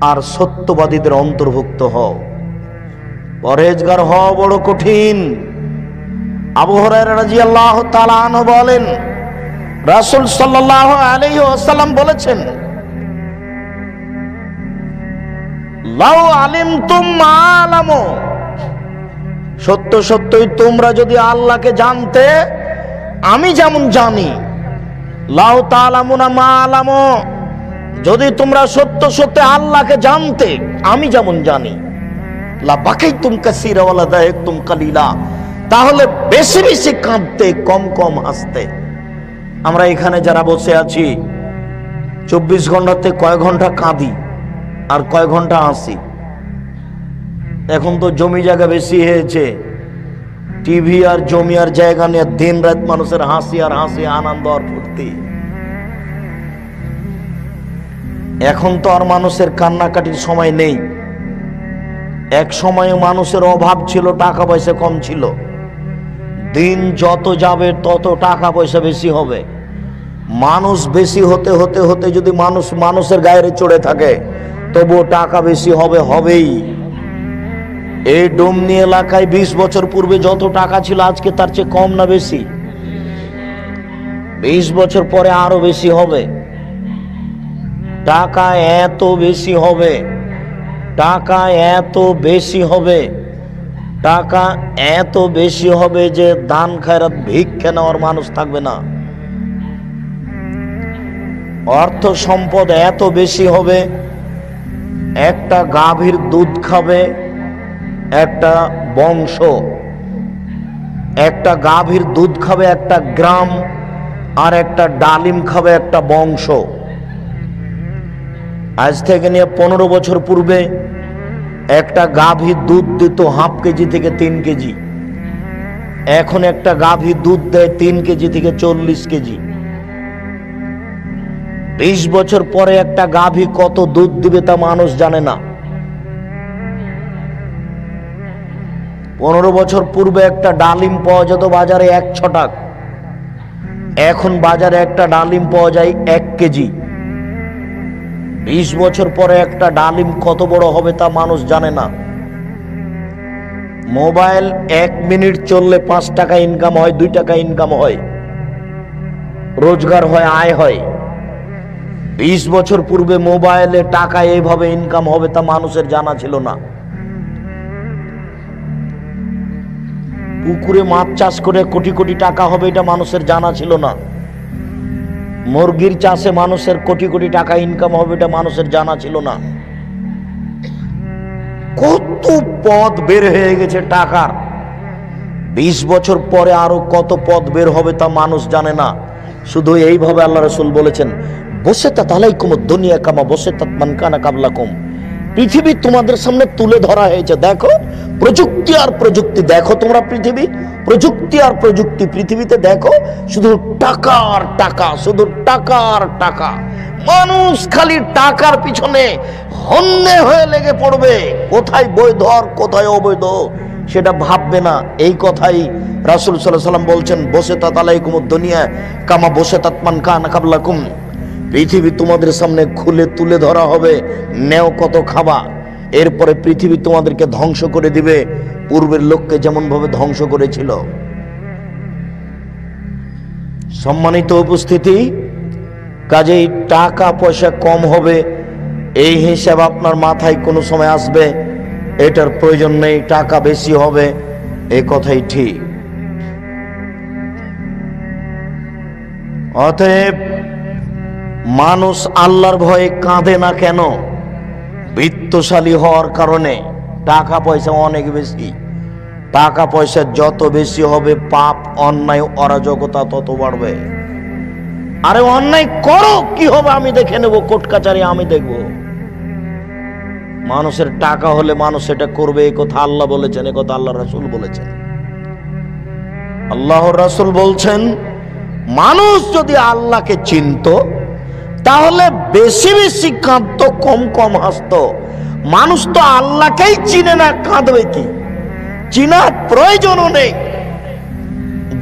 [SPEAKER 1] আর সত্যবাদীদের অন্তর্ভুক্ত হও। পরহেজগার হওয়া বড় কঠিন। আবু হুরায়রা রাদিয়াল্লাহু তাআলা আনহু বলেন, রাসূল সাল্লাল্লাহু আলাইহি ওয়াসাল্লাম বলেছেন, লাউ আলিমতুম মা আলামু, সত্য সত্যই তোমরা যদি আল্লাহকে জানতে আমি যেমন জানি, লাউ তাআলামুনা মা আলামু, যদি তোমরা সত্য সত্য আল্লাহকে জানতে আমি যেমন জানি, লা বাকাইতুম কাসীরা ওয়া লা দাহিকতুম কালিলা, তাহলে বেশি বেশি কাঁদতে, কম কম হাসতে। আমরা এখানে যারা বসে আছি 24 ঘন্টাতে কয় ঘন্টা কাঁদি আর কয় ঘন্টা হাসি? এখন তো জমি জায়গা বেশি হয়েছে, টিভি আর জমি আর জায়গা নিয়ে দিন রাত মানুষের হাসি আর হাসি, আনন্দ আর ফুর্তি। এখন তো আর মানুষের কান্নাকাটির সময় নেই। এক সময়ে মানুষের অভাব ছিল, টাকা পয়সা কম ছিল। দিন যত যাবে তত টাকা পয়সা বেশি হবে। মানুষ বেশি হতে হতে হতে যদি মানুষের গায়ে চড়ে থাকে তবুও টাকা বেশি হবে, হবেই। এই ডোমনি এলাকায় 20 বছর পূর্বে যত টাকা ছিল আজকে তার চেয়ে কম না বেশি? 20 বছর পরে আরো বেশি হবে। টাকা এত বেশি হবে, টাকা এত বেশি হবে, টাকা এত বেশি হবে যে দান খায়রাত ভিক্ষা নেওয়ার মানুষ থাকবে না। অর্থ সম্পদ এত বেশি হবে, একটা গাভীর দুধ খাবে একটা বংশ, একটা গাভীর দুধ খাবে একটা গ্রাম, আর একটা ডালিম খাবে একটা বংশ। আজ থেকে নিয়ে 15 বছর পূর্বে একটা গাভী দুধ দিত হাফ কেজি থেকে 3 কেজি। এখন একটা গাভী দুধ দেয় 3 কেজি থেকে 40 কেজি। 20 বছর পরে একটা গাভী কত দুধ দিবে তা মানুষ জানে না। 15 বছর পূর্বে একটা ডালিম পাওয়া যেত বাজারে 1 ছটাক, এখন বাজারে একটা ডালিম পাওয়া যায় 1 কেজি। 20 বছর পরে একটা ডালিম কত বড় হবে তা মানুষ জানে না। মোবাইল 1 মিনিট চললে 5 টাকা ইনকাম হয়, 2 টাকা ইনকাম হয়, রোজগার হয়, আয় হয়। 20 বছর পূর্বে মোবাইলে টাকা এইভাবে ইনকাম হবে তা মানুষের জানা ছিল না। পুকুরে মাছ চাষ করে কোটি কোটি টাকা হবে এটা মানুষের জানা ছিল না। মুরগির চাষে মানুষের কোটি কোটি টাকা ইনকাম হবে এটা মানুষের জানা ছিল না। কত পথ বের হয়ে গেছে টাকার। 20 বছর পরে আরো কত পথ বের হবে তা মানুষ জানে না। শুধু এইভাবে আল্লাহ রাসূল বলেছেন, বসেতাত আলাইকুম দুনিয়া কামা বসেতাত মান কানা কাবলাকুম, পৃথিবী তোমাদের সামনে তুলে ধরা হয়েছে। দেখো প্রযুক্তি আর প্রযুক্তি, দেখো তোমরা পৃথিবী, প্রযুক্তি আর প্রযুক্তি, পৃথিবীতে দেখো শুধু টাকা আর টাকা, শুধু টাকা আর টাকা। মানুষ খালি টাকার পিছনে হন্যে হয়ে লেগে পড়বে। কোথায় বৈধ আর কোথায় অবৈধ সেটা ভাববে না। এই কথাই রাসূল সাল্লাল্লাহু আলাইহি ওয়াসাল্লাম বলছেন, বসেতাত আলাইকুমুদ দুনিয়া কামা বসেতাত মান কানা কাবলাকুম, পৃথিবী তোমাদের সামনে খুলে তুলে ধরা হবে, নেও কত খাবা। এরপরে পৃথিবী তোমাদেরকে ধ্বংস করে দিবে পূর্বের লোককে যেমন ভাবে ধ্বংস করেছিল। সম্মানিত উপস্থিতি, কাজেই টাকা পয়সা কম হবে এই হিসাব আপনার মাথায় কোনো সময় আসবে, এটার প্রয়োজন নেই। টাকা বেশি হবে এই কথাই ঠিক। অতএব মানুষ আল্লাহর ভয়ে কাঁদে না কেন? বিত্তশালী হওয়ার কারণে। টাকা পয়সা অনেক বেশি। টাকা পয়সা যত বেশি হবে পাপ, অন্যায়, অরাজকতা তত বাড়বে। আরে অন্যায় করো, কি হবে আমি দেখে নেব, কোর্ট কাচারি আমি দেখব। মানুষের টাকা হলে মানুষ এটা করবে, এই কথা আল্লাহ বলেছেন, এই কথা আল্লাহ রাসূল বলেছেন। আল্লাহর রাসূল বলছেন, মানুষ যদি আল্লাহকে চিনতো তাহলে বেশি বেশি কাঁদতো, কম কম হাসতো। মানুষ তো আল্লাহকেই চিনে না, কাঁদবে কি? চিনার প্রয়োজনও নেই।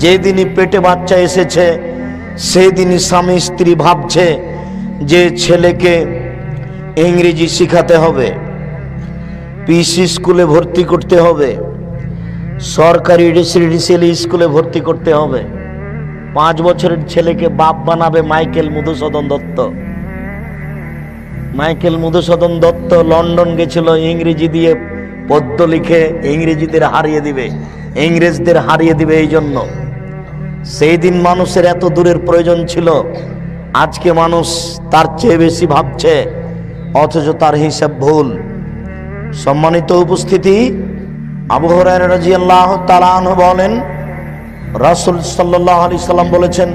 [SPEAKER 1] যেদিনই পেটে বাচ্চা এসেছে সেদিনই স্বামী স্ত্রী ভাবছে যে ছেলেকে ইংরেজি শিখাতে হবে, পিসি স্কুলে ভর্তি করতে হবে, সরকারি রেসিডেন্সিয়াল স্কুলে ভর্তি করতে হবে। 5 বছরের ছেলেকে বাপ বানাবে Michael Madhusudan Dutta. Michael Madhusudan Dutta London গেছিল ইংরেজি দিয়ে পদ্য লিখে ইংরেজিদের হারিয়ে দিবে, ইংরেজদের হারিয়ে দিবে। এই জন্য সেই দিন মানুষের এত দূরের প্রয়োজন ছিল, আজকে মানুষ তার চেয়ে বেশি ভাবছে, অথচ তার হিসাব ভুল। সম্মানিত উপস্থিতি, আবু হুরায়রা রাদিয়াল্লাহু তাআলা আনহু বলেন, রাসূল সাল্লাল্লাহু আলাইহি সাল্লাম বলেছেন,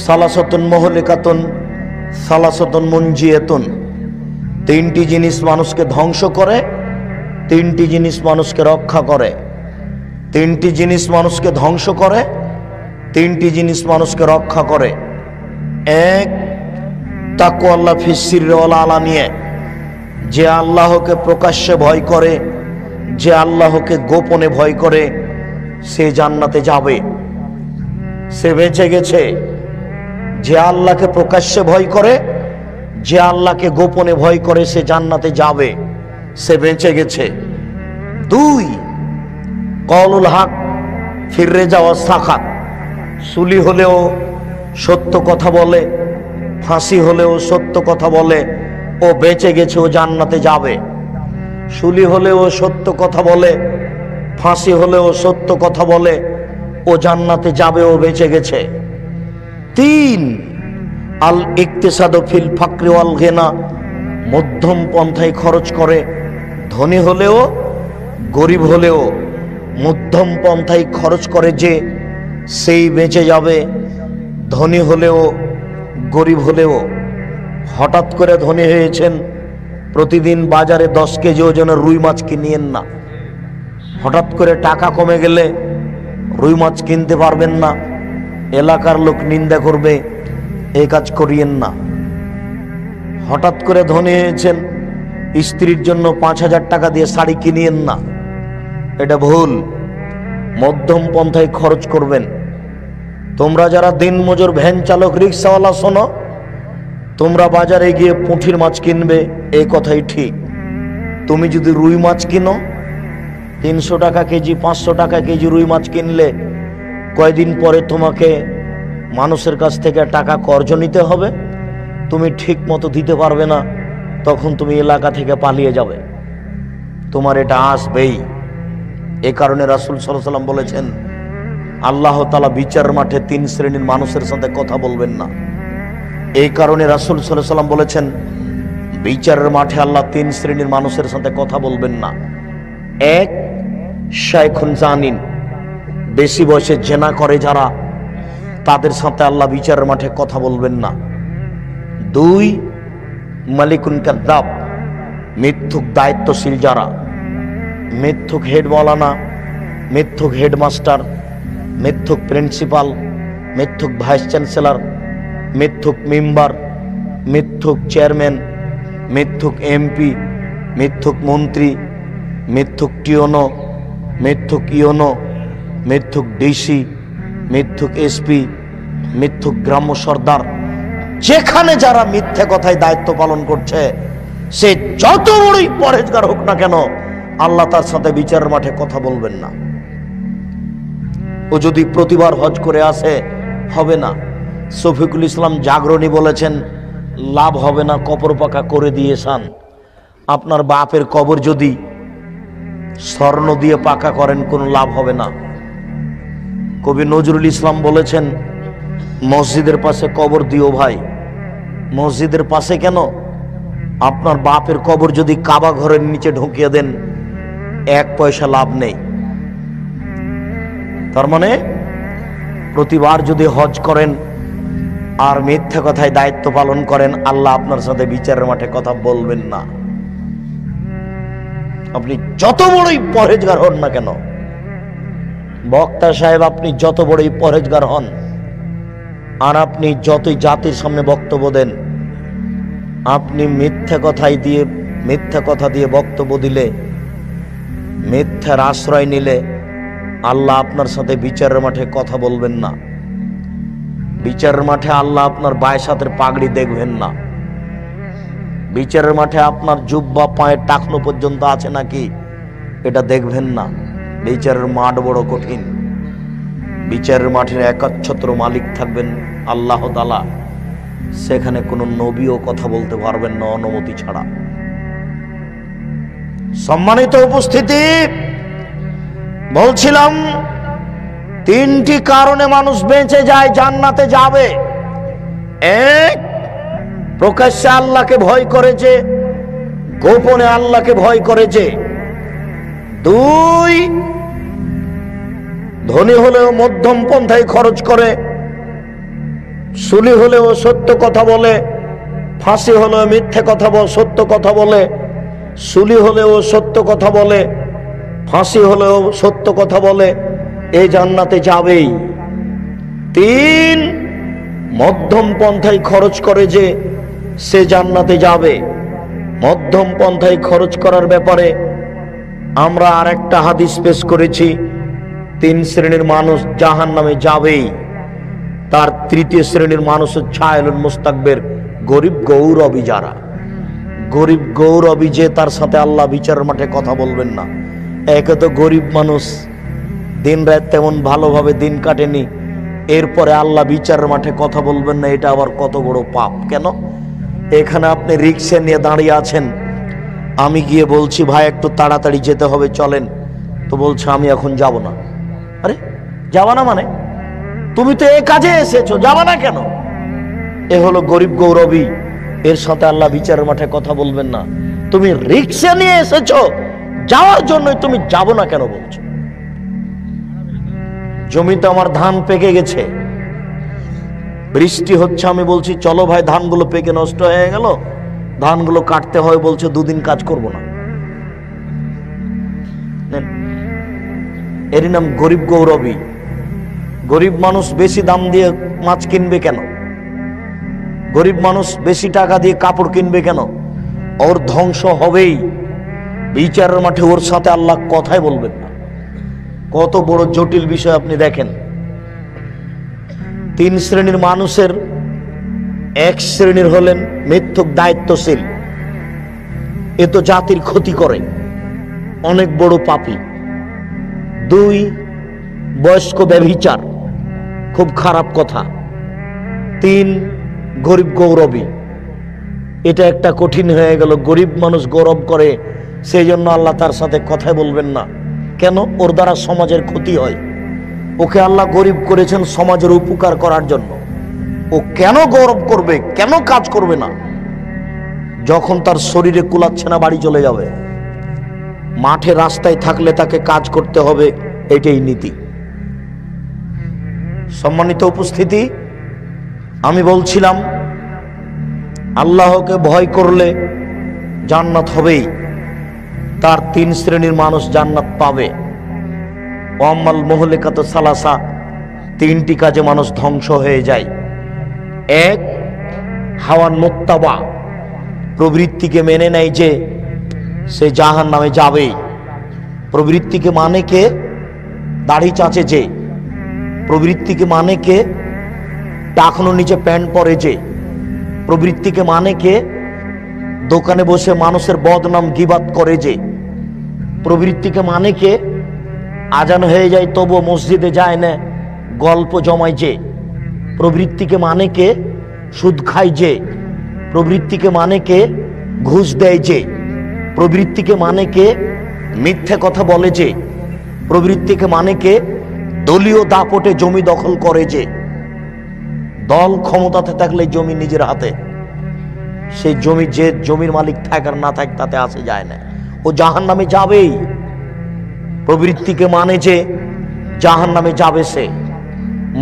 [SPEAKER 1] সালাসাতুন মুহলিকাতুন সালাসাতুন মুনজিয়াতুন। 3টি জিনিস মানুষকে ধ্বংস করে, 3টি জিনিস মানুষকে রক্ষা করে। 3টি জিনিস মানুষকে ধ্বংস করে, 3টি জিনিস মানুষকে রক্ষা করে। 1, তাকওয়াল্লাহ ফিস সিররি ওয়াল আলানিয়া। যে আল্লাহকে প্রকাশ্যে ভয় করে, যে আল্লাহকে গোপনে ভয় করে, সে জান্নাতে যাবে, সে বেঁচে গেছে। যে আল্লাহকে প্রকাশ্যে ভয় করে, যে আল্লাহকে গোপনে ভয় করে, সে জান্নাতে যাবে, সে বেঁচে গেছে। 2, কওলুল হক ফির রেজা ওয়াস সাখাত। সুলি হলেও সত্য কথা বলে, ফাঁসি হলেও সত্য কথা বলে, ও বেঁচে গেছে, ও জান্নাতে যাবে। সুলি হলেও সত্য কথা বলে, ফাঁসি হলেও সত্য কথা বলে, ও জান্নাতে যাবে, ও বেঁচে গেছে। 3, আল ইকতিসাদু ফিল ফাকরি ওয়াল গিনা। মধ্যম পন্থায় খরচ করে, ধনী হলেও গরিব হলেও মধ্যম পন্থায় খরচ করে যে, সেই বেঁচে যাবে, ধনী হলেও গরিব হলেও। হঠাৎ করে ধনী হয়েছেন, প্রতিদিন বাজারে 10 কেজি ওজনের রুই মাছ কিনিয়েন না। হঠাৎ করে টাকা কমে গেলে রুই মাছ কিনতে পারবেন না, এলাকার লোক নিন্দা করবে, এই কাজ করিয়েন না। হঠাৎ করে ধনী হয়েছেন, স্ত্রীর জন্য 5,000 টাকা দিয়ে শাড়ি কিনিয়েন না, এটা ভুল। মধ্যম পন্থায় খরচ করবেন। তোমরা যারা দিনমজুর, ভ্যান চালক, রিক্সাওয়ালা, শোনো, তোমরা বাজারে গিয়ে পুঁটির মাছ কিনবে, এই কথাই ঠিক। তুমি যদি রুই মাছ কিনো, 300 টাকা কেজি, 500 টাকা কেজি রুই মাছ কিনলে কয়দিন পরে তোমাকে মানুষের কাছ থেকে টাকা কর্জ নিতে হবে, তুমি ঠিক মতো দিতে পারবে না, তখন তুমি এলাকা থেকে পালিয়ে যাবে, তোমার এটা আসবেই। এ কারণে রাসূল সাল্লাল্লাহু আলাইহি ওয়াসাল্লাম বলেছেন, আল্লাহ তাআলা বিচার মাঠে 3 শ্রেণীর মানুষের সাথে কথা বলবেন না। এই কারণে রাসূল সাল্লাল্লাহু আলাইহি ওয়াসাল্লাম বলেছেন, বিচারের মাঠে আল্লাহ 3 শ্রেণীর মানুষের সাথে কথা বলবেন না। 1, শাইখুন জানিন। বেশি বয়সে জেনা করে যারা, তাদের সাথে আল্লাহ বিচারের মাঠে কথা বলবেন না। 2, মালিকুন কাযযাব। মিথ্যুক দায়িত্বশীল যারা, মিথ্যুক হেড মাওলানা, মিথ্যুক হেডমাস্টার, মিথ্যুক প্রিন্সিপাল, মিথ্যুক ভাইস চ্যান্সেলর, মিথ্যুক মেম্বার, মিথ্যুক চেয়ারম্যান, মিথ্যুক এমপি, মিথ্যুক মন্ত্রী, মিথ্যুক টিওনো, মিথ্যুক ইওনো, মিথ্যুক ডিসি, মিথ্যুক এসপি, মিথ্যুক গ্রাম্য সর্দার। যেখানে যারা মিথ্যে কথায় দায়িত্ব পালন করছে, সে যত বড়ই পরহেজগার হোক না কেন, আল্লাহ তার সাথে বিচারের মাঠে কথা বলবেন না। ও যদি প্রতিবার হজ করে আসে, হবে না। শফিকুল ইসলাম জাগরণী বলেছেন, লাভ হবে না, কবর পাকা করে দিয়েছেন। আপনার বাপের কবর যদি স্বর্ণ দিয়ে পাকা করেন, কোনো লাভ হবে না। কবি নজরুল ইসলাম বলেছেন, মসজিদের পাশে কবর দিও ভাই। মসজিদের পাশে কেন? আপনার বাপের কবর যদি কাবা ঘরের নিচে ঢুকিয়ে দেন, 1 পয়সা লাভ নেই। তার মানে প্রতিবার যদি হজ করেন আর মিথ্যা কথায় দায়িত্ব পালন করেন, আল্লাহ আপনার সাথে বিচারের মাঠে কথা বলবেন না। আপনি যত বড়ই পরহেজগার হন না কেন, বক্তা সাহেব আপনি যত বড়ই পরহেজগার হন, আর আপনি যতই জাতির সামনে বক্তব্য দেন, আপনি মিথ্যা কথা দিয়ে বক্তব্য দিলে, মিথ্যার আশ্রয় নিলে, আল্লাহ আপনার সাথে বিচারের মাঠে কথা বলবেন না। বিচারের মাঠে আল্লাহ আপনার বায়ের সাথে পাগড়ি দেখবেন না। বিচারের মাঠে আপনার জুব্বা পায়ের টাকনো পর্যন্ত আছে নাকি এটা দেখবেন না। বিচারের মাঠ বড় কঠিন। বিচারের মাঠের একচ্ছত্র মালিক থাকবেন আল্লাহ তাআলা। সেখানে কোনো নবীও কথা বলতে পারবেন না অনুমতি ছাড়া। সম্মানিত উপস্থিতি, বলছিলাম তিনটি কারণে মানুষ বেঁচে যায়, জান্নাতে যাবে। এক, প্রকাশ্যে আল্লাহকে ভয় করেছে, গোপনে আল্লাহকে ভয় করেছে। দুই, ধনী হলেও মধ্যম পন্থায় খরচ করে, সুলি হলেও সত্য কথা বলে, ফাঁসি হলেও মিথ্যে কথা সত্য কথা বলে, সুলি হলেও সত্য কথা বলে, ফাঁসি হলেও সত্য কথা বলে, এই জান্নাতে যাবেই। তিন, মধ্যম পন্থায় খরচ করে যে সে জান্নাতে যাবে। মধ্যম পন্থায় খরচ করার ব্যাপারে আমরা আরেকটা হাদিস পেশ করেছি। তিন শ্রেণীর মানুষ জাহান্নামে যাবেই। তার তৃতীয় শ্রেণীর মানুষ হচ্ছে আয়লুল মুস্তাকবির, গরিব গৌরবী। যারা গরিব গৌরবী, যে তার সাথে আল্লাহ বিচারের মাঠে কথা বলবেন না। একে তো গরিব মানুষ, দিন রাত তেমন ভালোভাবে দিন কাটেনি, এরপরে আল্লাহ বিচারের মাঠে কথা বলবেন না, এটা আবার কত বড় পাপ। কেন? এখানে আপনি রিক্সা নিয়ে দাঁড়িয়ে আছেন, আমি গিয়ে বলছি ভাই একটু তাড়াতাড়ি যেতে হবে, চলেন। তো বলছে আমি এখন যাব না। আরে যাবা না মানে? তুমি তো এই কাজে এসেছো, যাবা না কেন? এ হলো গরিব গৌরবী, এর সাথে আল্লাহ বিচারের মাঠে কথা বলবেন না। তুমি রিক্সা নিয়ে এসেছো যাওয়ার জন্য, তুমি যাব না কেন বলছো? জমিতে আমার ধান পেকে গেছে, বৃষ্টি হচ্ছে, আমি বলছি চলো ভাই ধানগুলো পেকে নষ্ট হয়ে গেল, ধানগুলো কাটতে হয়, বলছে দুদিন কাজ করব না। এরই নাম গরিব গৌরবী। গরিব মানুষ বেশি দাম দিয়ে মাছ কিনবে কেন? গরিব মানুষ বেশি টাকা দিয়ে কাপড় কিনবে কেন? ওর ধ্বংস হবেই বিচারের মাঠে, ওর সাথে আল্লাহ কথাই বলবেন না। কত বড় জটিল বিষয় আপনি দেখেন। তিন শ্রেণীর মানুষের এক শ্রেণীর হলেন মিথ্যুক দায়িত্বশীল, এ তো জাতির ক্ষতি করে, অনেক বড় পাপী। দুই, বয়স্ক ব্যভিচার, খুব খারাপ কথা। তিন, গরিব গৌরবী, এটা একটা কঠিন হয়ে গেল। গরিব মানুষ গৌরব করে, সেই জন্য আল্লাহ তার সাথে কথাই বলবেন না। কেন? ওর দ্বারা সমাজের ক্ষতি হয়। ওকে আল্লাহ গরিব করেছেন সমাজের উপকার করার জন্য। ও কেন গৌরব করবে, কেন কাজ করবে না? যখন তার শরীরে কুলাচ্ছে না বাড়ি চলে যাবে। মাঠে রাস্তায় থাকলে তাকে কাজ করতে হবে, এটাই নীতি। সম্মানিত উপস্থিতি, আমি বলছিলাম আল্লাহকে ভয় করলে জান্নাত হবেই। তার তিন শ্রেণীর মানুষ জান্নাত পাবে। ওয়াম্মাল মুহলিকাতু সালাসা, তিনটি কাজে মানুষ ধ্বংস হয়ে যায়। এক, হাওয়ান মুত্তাবা, প্রবৃত্তিকে মেনে নেয় যে সে জাহান্নামে যাবেই। প্রবৃত্তিকে মানে কে? দাড়ি চাচে যে। প্রবৃত্তিকে মানে কে? টাকনো নিচে প্যান্ট পরে যে। প্রবৃত্তিকে মানে কে? দোকানে বসে মানুষের বদনাম গীবাত করে যে। প্রবৃত্তিকে মানে কে? আজান হয়ে যায় তবু মসজিদে যায় না, গল্প জমায় যে। প্রবৃত্তিকে মানে কে? সুদ খায় যে। প্রবৃত্তিকে মানে কে? ঘুষ দেয় যে। প্রবৃত্তিকে মানে কে? মিথ্যে কথা বলে যে। প্রবৃত্তিকে মানে কে? দলীয় দাপটে জমি দখল করে যে। দল ক্ষমতাতে থাকলে জমি নিজের হাতে, সেই জমি যে জমির মালিক থাক আর না থাক তাতে আসে যায় না, ও জাহান্নামে যাবেই। প্রবৃত্তিকে মানে যে জাহান্নামে যাবে সে।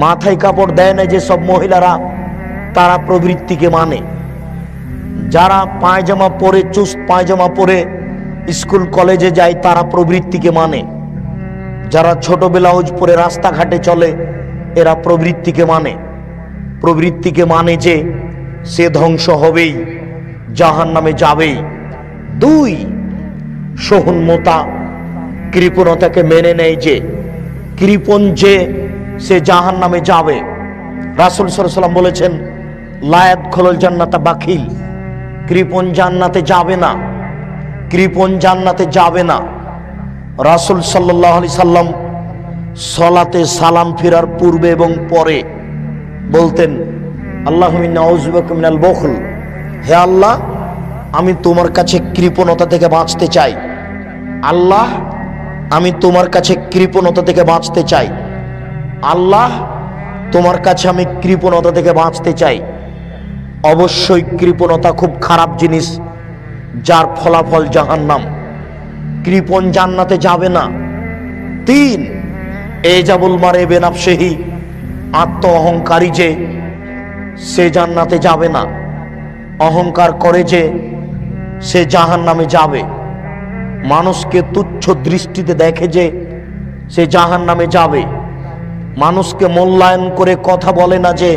[SPEAKER 1] মাথায় কাপড় দেয় না যে সব মহিলারা, তারা প্রবৃত্তিকে মানে। যারা পায়জামা পরে, চুস্ট পায়জামা পরে স্কুল কলেজে যায়, তারা প্রবৃত্তিকে মানে। যারা ছোট ব্লাউজ পরে রাস্তাঘাটে চলে, এরা প্রবৃত্তিকে মানে। প্রবৃত্তিকে মানে যে সে ধ্বংস হবেই, জাহান্নামে যাবেই। দুই, সহনমতা, কৃপণতাকে মেনে নেয় যে। কৃপণ যে সে জাহান্নামে যাবে। রাসূল সাল্লাল্লাহু আলাইহি ওয়াসাল্লাম বলেছেন, লা ইয়াদখুলুল জান্নাতা বাখিল, কৃপণ জান্নাতে যাবে না, কৃপণ জান্নাতে যাবে না। রাসূল সাল্লাল্লাহু আলাইহি সাল্লাম সলাতে সালাম ফেরার পূর্বে এবং পরে বলতেন, আল্লাহুম্মা ইন্নী আউযু বিকা মিনাল বুখল, হে আল্লাহ আমি তোমার কাছে কৃপণতা থেকে বাঁচতে চাই। আল্লাহ আমি তোমার কাছে কৃপণতা থেকে বাঁচতে চাই। আল্লাহ তোমার কাছে আমি কৃপণতা থেকে বাঁচতে চাই। অবশ্যই কৃপণতা খুব খারাপ জিনিস, যার ফলাফল জাহান্নাম। কৃপণ জান্নাতে যাবে না। 3, এজাবুল মারে বেনাফসিহি, আত্ম অহংকারী যে সে জান্নাতে যাবে না। অহংকার করে যে সে জাহান্নামে যাবে। মানুষকে তুচ্ছ দৃষ্টিতে দেখে যে সে জাহান্নামে যাবে। মানুষকে মূল্যায়ন করে কথা বলে না যে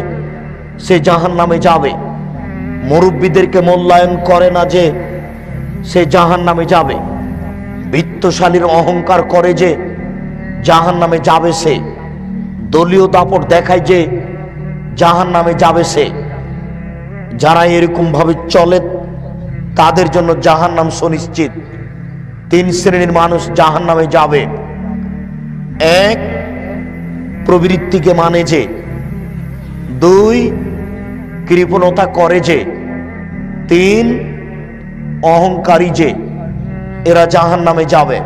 [SPEAKER 1] সে জাহান্নামে যাবে। মুরব্বীদেরকে মূল্যায়ন করে না যে সে জাহান্নামে যাবে। বিত্তশালীর অহংকার করে যে জাহান্নামে যাবে সে। দলীয় দাপট দেখায় যে জাহান্নামে যাবে সে। যারা এরকম ভাবে চলে তাদের জন্য জাহান্নাম সুনিশ্চিত। 3 শ্রেণীর মানুষ জাহান্নামে যাবে। 1, প্রবৃত্তিকে মানে যে। 2, কৃপণতা করে যে। 3, অহংকারী যে। এরা জাহান্নামে যাবে।